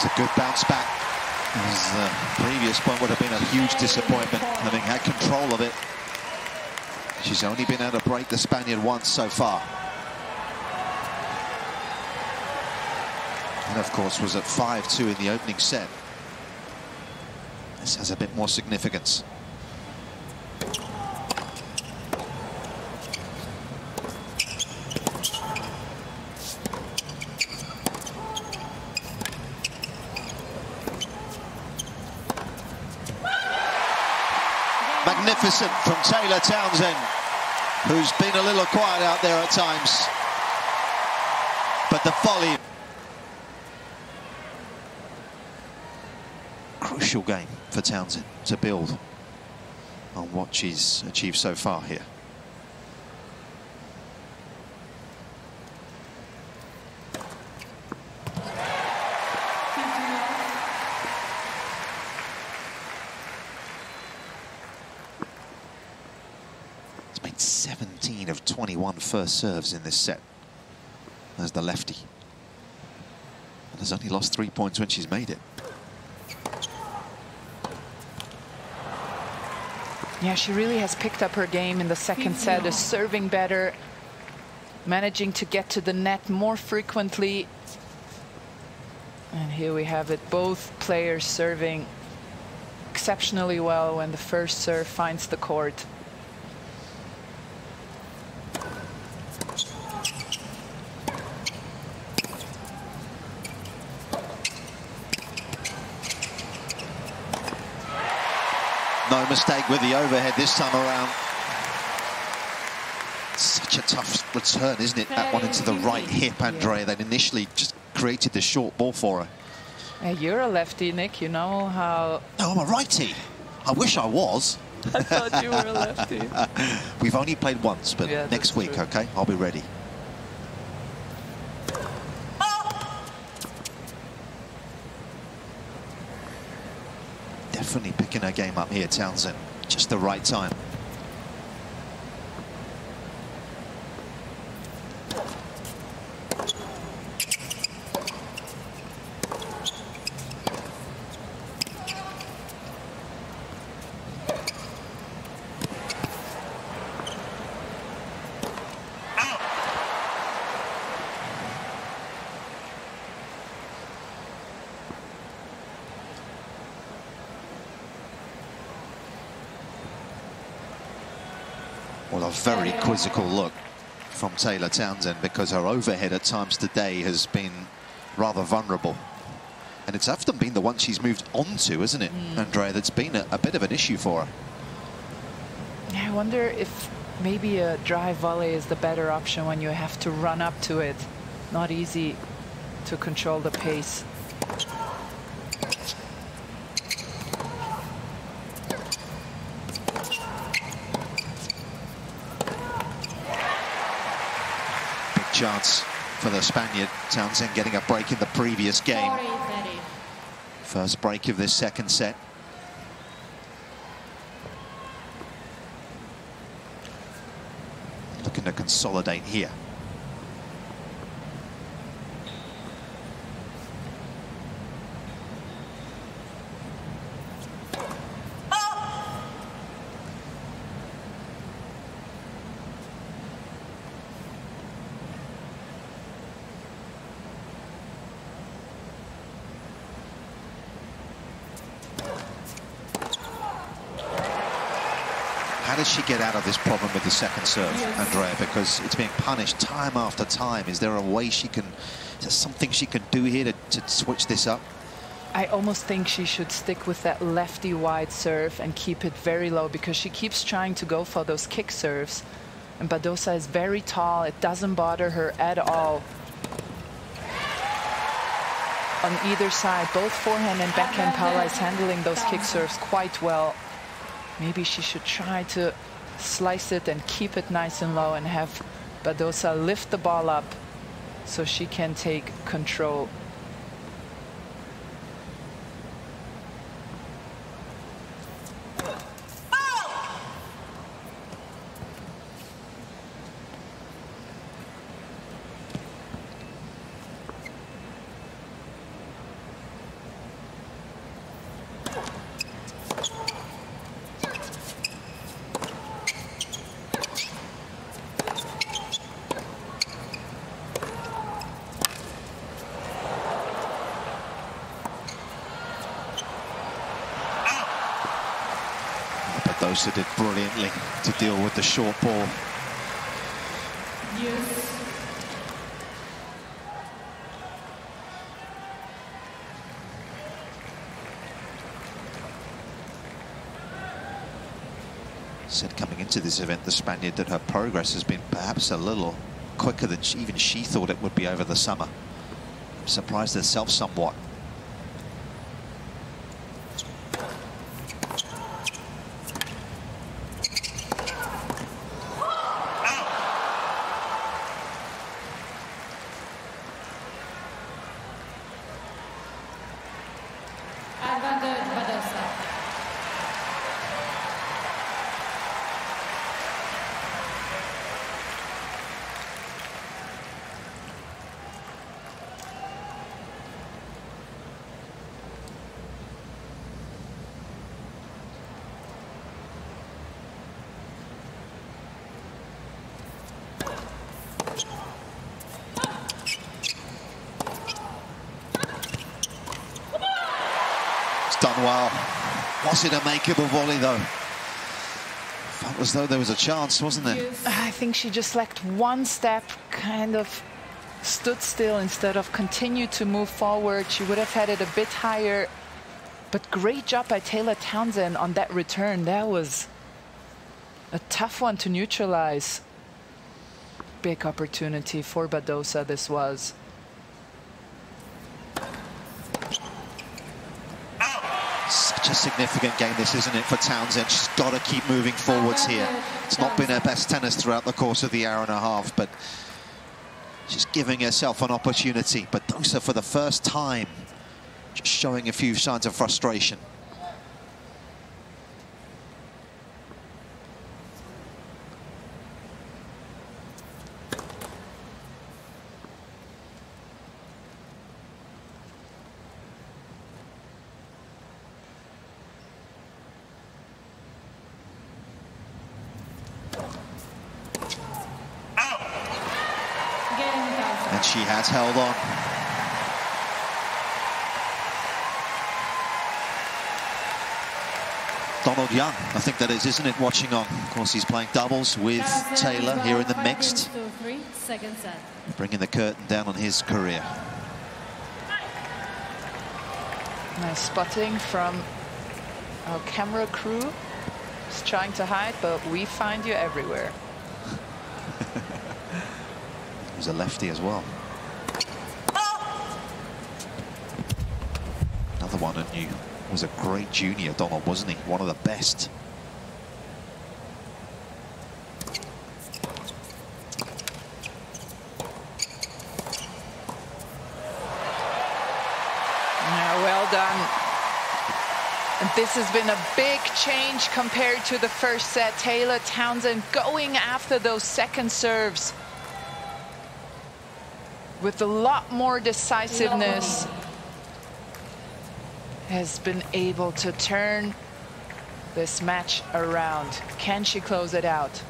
It's a good bounce back. As the previous point would have been a huge disappointment, having had control of it. She's only been able to break the Spaniard once so far. And of course was at 5-2 in the opening set. This has a bit more significance. Magnificent from Taylor Townsend, who's been a little quiet out there at times. But the volley. Crucial game for Townsend to build on what she's achieved so far here. It's made 17 of 21 first serves in this set as the lefty, and has only lost 3 points when she's made it. Yeah, she really has picked up her game in the second set, is serving better, managing to get to the net more frequently. And here we have it, both players serving exceptionally well when the first serve finds the court. No mistake with the overhead this time around. Such a tough return, isn't it? That one into the right hip, Andrea. That initially just created the short ball for her. Yeah, you're a lefty, Nick. You know how... No, I'm a righty. I wish I was. I thought you were a lefty. We've only played once, but yeah, next week, true. okay? I'll be ready. Definitely picking her game up here, Townsend. Just the right time. Well, a very quizzical look from Taylor Townsend, because her overhead at times today has been rather vulnerable. And it's often been the one she's moved on to, isn't it, Andrea, that's been a bit of an issue for her. I wonder if maybe a drive volley is the better option when you have to run up to it. Not easy to control the pace. Chance for the Spaniard. Townsend getting a break in the previous game. First break of this second set. Looking to consolidate here. How does she get out of this problem with the second serve, Andrea? Because it's being punished time after time. Is there a way she can, is there something she can do here to switch this up? I almost think she should stick with that lefty wide serve and keep it very low, because she keeps trying to go for those kick serves. And Badosa is very tall. It doesn't bother her at all. On either side, both forehand and backhand, Paula is handling those kick serves quite well. Maybe she should try to slice it and keep it nice and low and have Badosa lift the ball up so she can take control. Badosa did brilliantly to deal with the short ball. Yes. Said coming into this event, the Spaniard, that her progress has been perhaps a little quicker than even she thought it would be over the summer. Surprised herself somewhat. Advantage Badosa. Done well. Was it a makeable volley, though? Felt as though there was a chance, wasn't there? I think she just lacked one step, kind of stood still instead of continue to move forward. She would have had it a bit higher. But great job by Taylor Townsend on that return. That was a tough one to neutralize. Big opportunity for Badosa, this was. Such a significant game this, isn't it, for Townsend? She's got to keep moving forwards here. It's not been her best tennis throughout the course of the hour and a half, but she's giving herself an opportunity. Badosa, for the first time, just showing a few signs of frustration. And she has held on. Donald Young, I think that is, isn't it, watching on. Of course, he's playing doubles with Taylor here in the mixed. Bringing the curtain down on his career. Nice spotting from our camera crew. Just trying to hide, but we find you everywhere. He's a lefty as well. Another one I knew was a great junior, Donald, wasn't he? One of the best. Yeah, well done. And this has been a big change compared to the first set. Taylor Townsend going after those second serves with a lot more decisiveness, has been able to turn this match around. Can she close it out?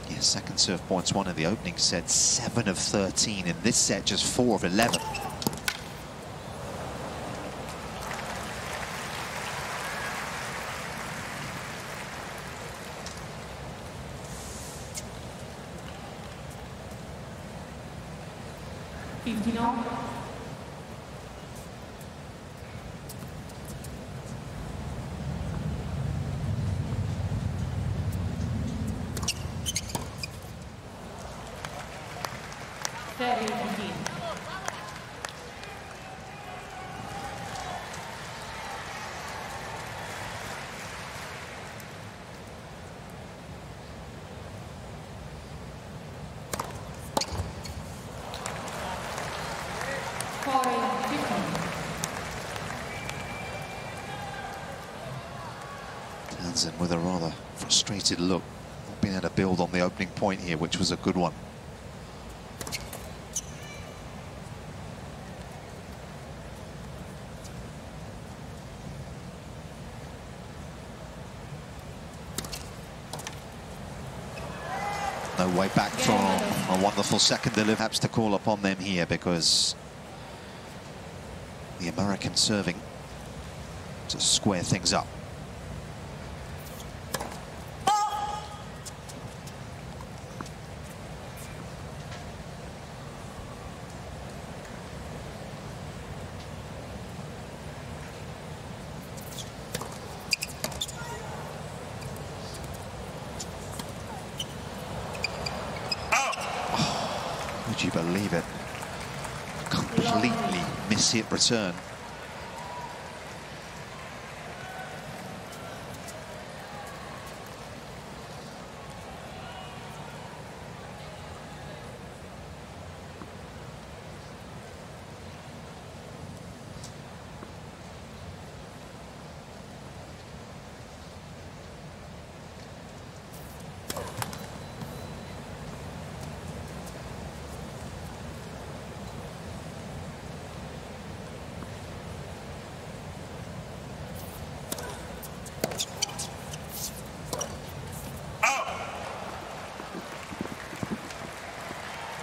Yeah, second serve points, one in the opening set, 7 of 13. In this set, just 4 of 11. Townsend with a rather frustrated look, not being able to build on the opening point here, which was a good one. No way back for a wonderful second delivery. Perhaps to call upon them here, because the American serving to square things up. Would you believe it? Completely miss-hit return.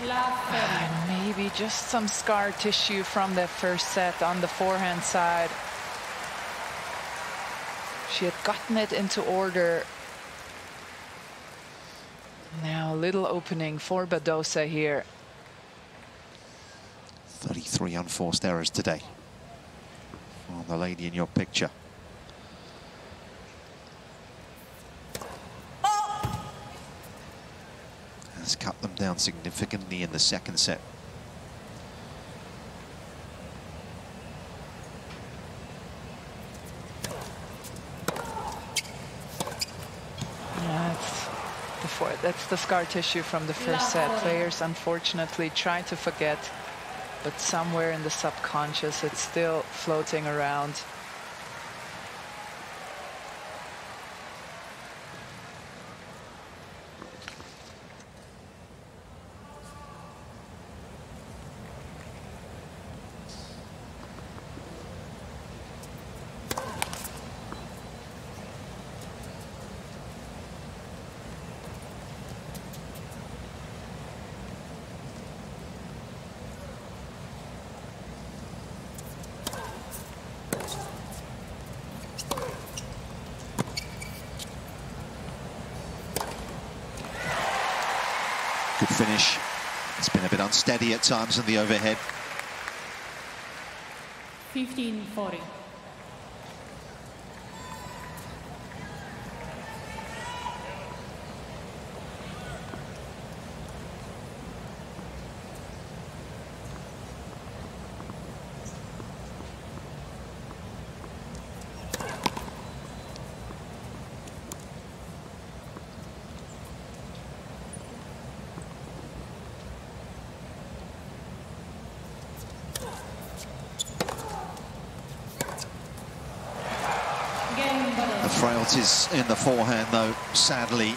And maybe just some scar tissue from that first set on the forehand side. She had gotten it into order. Now a little opening for Badosa here. 33 unforced errors today from the lady in your picture. Has cut them down significantly in the second set. That's the scar tissue from the first set. Players unfortunately try to forget, but somewhere in the subconscious it's still floating around. Good finish. It's been a bit unsteady at times in the overhead. 15-40. The frailties in the forehand, though, sadly,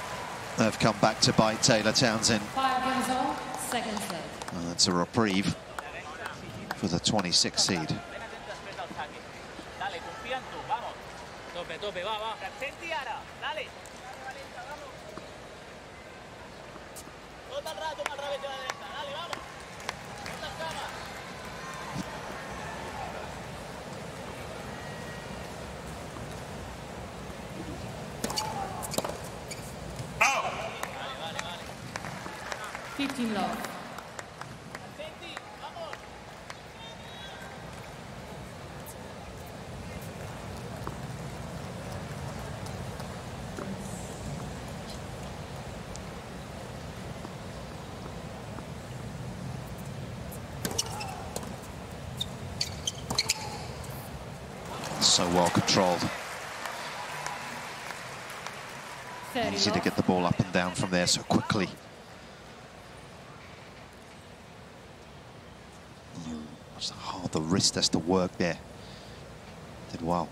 have come back to bite Taylor Townsend. 5 games on, second set. That's a reprieve for the 26th seed. Love. So well controlled. Easy to get the ball up and down from there so quickly. It's hard, the wrist has to work there. Did well.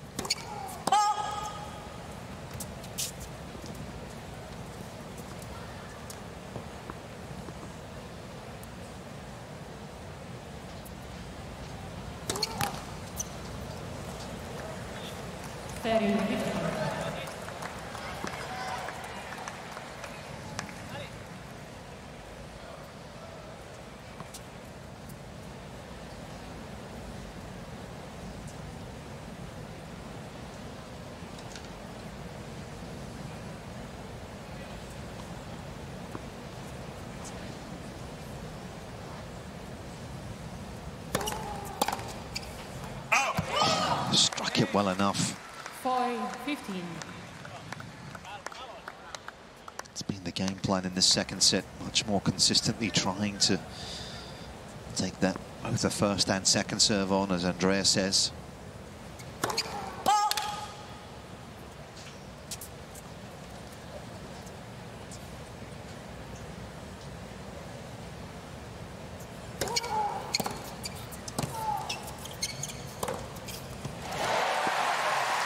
well enough. 4-15. It's been the game plan in the second set, much more consistently trying to take that both the first and second serve on, as Andrea says.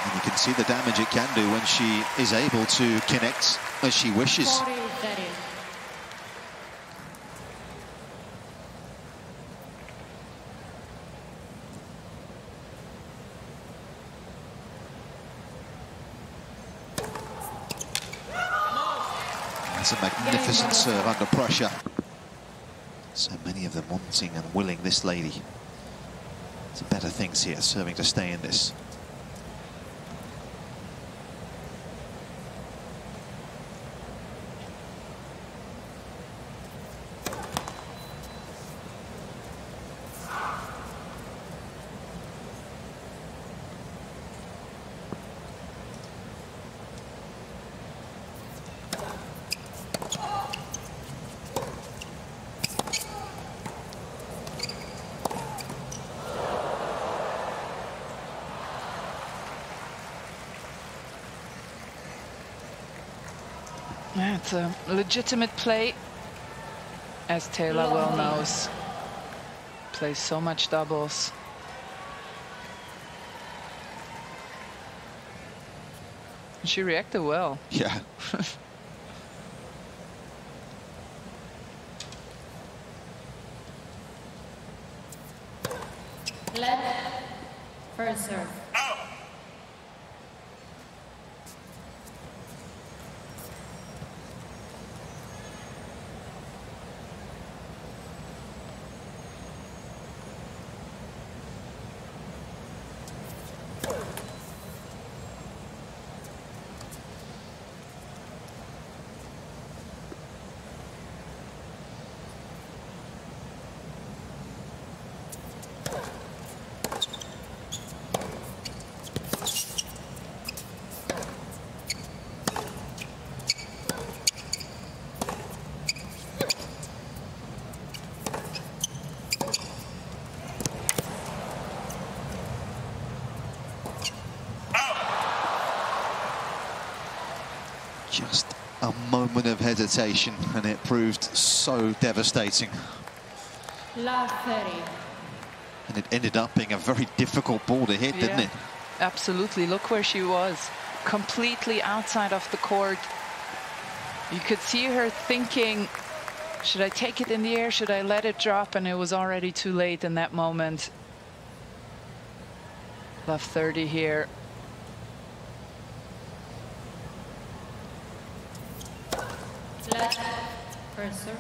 And you can see the damage it can do when she is able to connect as she wishes. 40-30. That's a magnificent serve under pressure. So many of them wanting and willing this lady to better things here, serving to stay in this. Yeah, it's a legitimate play, as Taylor well knows. Plays so much doubles. She reacted well. Yeah. Let first serve. Just a moment of hesitation, and it proved so devastating. Love 30. And it ended up being a very difficult ball to hit, didn't it? Absolutely. Look where she was. Completely outside of the court. You could see her thinking, should I take it in the air? Should I let it drop? And it was already too late in that moment. Love 30 here. Let first serve.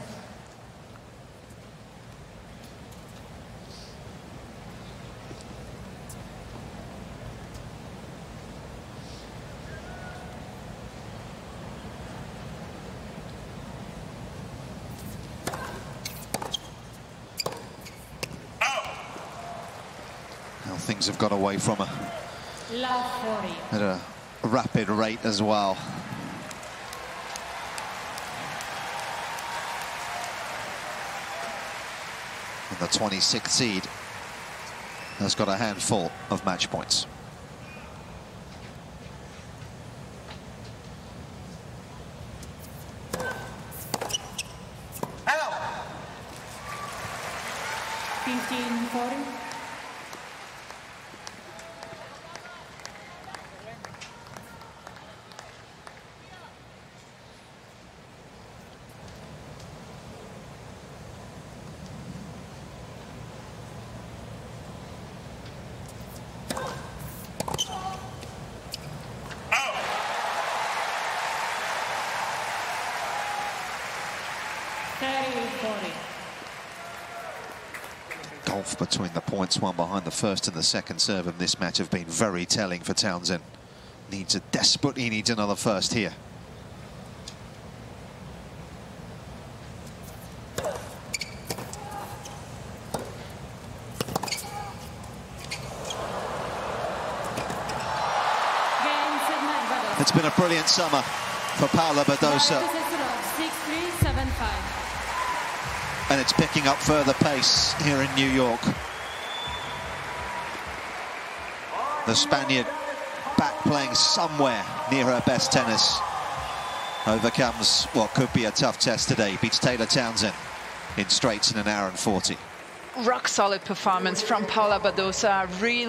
How things have got away from her Love 40. at a rapid rate as well. And the 26th seed has got a handful of match points. Out. 15-40. Gulf between the points won behind the first and the second serve of this match have been very telling for Townsend. Desperately needs another first here. It's been a brilliant summer for Paula Badosa. 6-3, 7-5. And it's picking up further pace here in New York. The Spaniard back playing somewhere near her best tennis. Overcomes what could be a tough test today. Beats Taylor Townsend in straights in an hour and 40. Rock solid performance from Paula Badosa. Really